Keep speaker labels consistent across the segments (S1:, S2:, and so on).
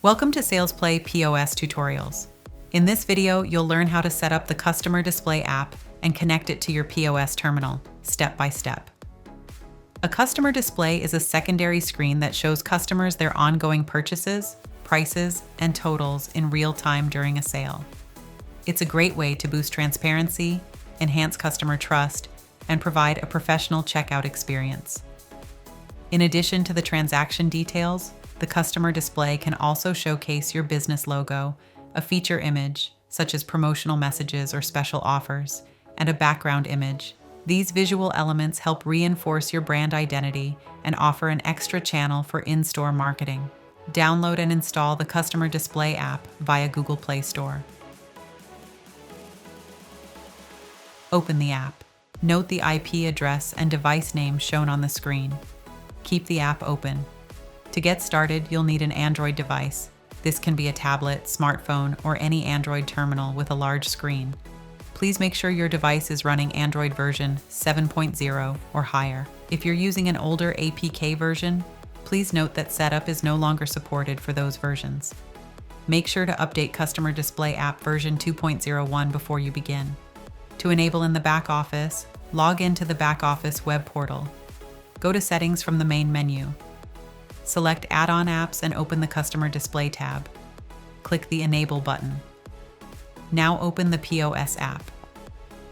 S1: Welcome to SalesPlay POS tutorials. In this video, you'll learn how to set up the Customer Display app and connect it to your POS terminal, step by step. A customer display is a secondary screen that shows customers their ongoing purchases, prices, and totals in real time during a sale. It's a great way to boost transparency, enhance customer trust, and provide a professional checkout experience. In addition to the transaction details, the customer display can also showcase your business logo, a feature image, such as promotional messages or special offers, and a background image. These visual elements help reinforce your brand identity and offer an extra channel for in-store marketing. Download and install the Customer Display app via Google Play Store. Open the app. Note the IP address and device name shown on the screen. Keep the app open. To get started, you'll need an Android device. This can be a tablet, smartphone, or any Android terminal with a large screen. Please make sure your device is running Android version 7.0 or higher. If you're using an older APK version, please note that setup is no longer supported for those versions. Make sure to update Customer Display app version 2.01 before you begin. To enable in the back office, log into the back office web portal. Go to Settings from the main menu. Select Add-on Apps and open the Customer Display tab. Click the Enable button. Now open the POS app.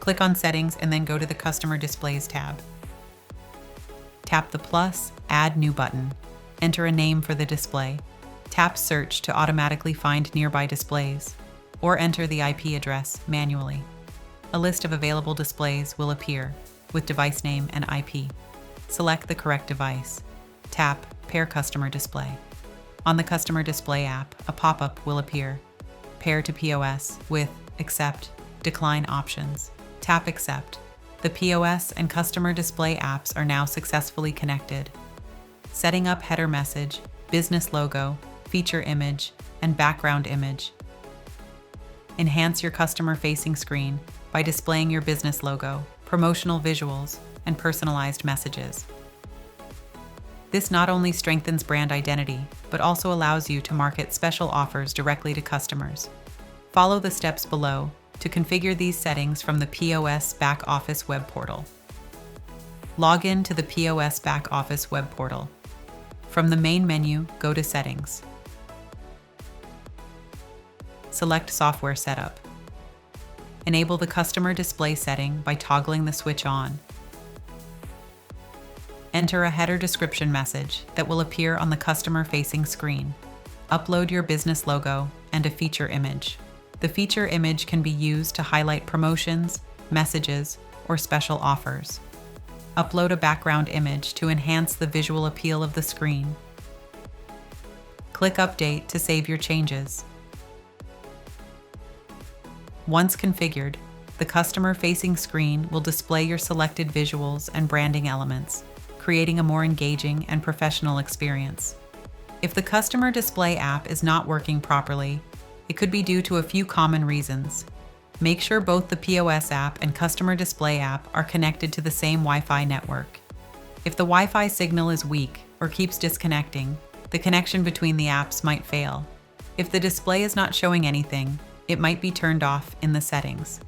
S1: Click on Settings and then go to the Customer Displays tab. Tap the plus Add New button. Enter a name for the display. Tap Search to automatically find nearby displays, or enter the IP address manually. A list of available displays will appear with device name and IP. Select the correct device. Tap Pair Customer Display. On the Customer Display app, a pop-up will appear. Pair to POS with Accept, Decline options. Tap Accept. The POS and Customer Display apps are now successfully connected. Setting up header message, business logo, feature image, and background image. Enhance your customer-facing screen by displaying your business logo, promotional visuals, and personalized messages. This not only strengthens brand identity, but also allows you to market special offers directly to customers. Follow the steps below to configure these settings from the POS back office web portal. Log in to the POS back office web portal. From the main menu, go to Settings. Select Software Setup. Enable the customer display setting by toggling the switch on. Enter a header description message that will appear on the customer-facing screen. Upload your business logo and a feature image. The feature image can be used to highlight promotions, messages, or special offers. Upload a background image to enhance the visual appeal of the screen. Click Update to save your changes. Once configured, the customer-facing screen will display your selected visuals and branding elements, creating a more engaging and professional experience. If the Customer Display app is not working properly, it could be due to a few common reasons. Make sure both the POS app and Customer Display app are connected to the same Wi-Fi network. If the Wi-Fi signal is weak or keeps disconnecting, the connection between the apps might fail. If the display is not showing anything, it might be turned off in the settings.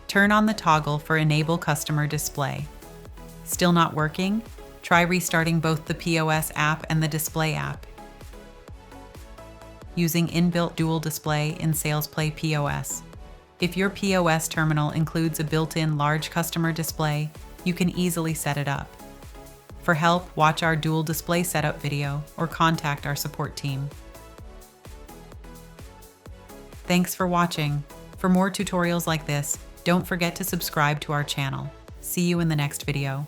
S1: Turn on the toggle for Enable Customer Display. Still not working? Try restarting both the POS app and the Display app. Using inbuilt dual display in SalesPlay POS. If your POS terminal includes a built-in large customer display, you can easily set it up. For help, watch our dual display setup video or contact our support team. Thanks for watching. For more tutorials like this, don't forget to subscribe to our channel. See you in the next video.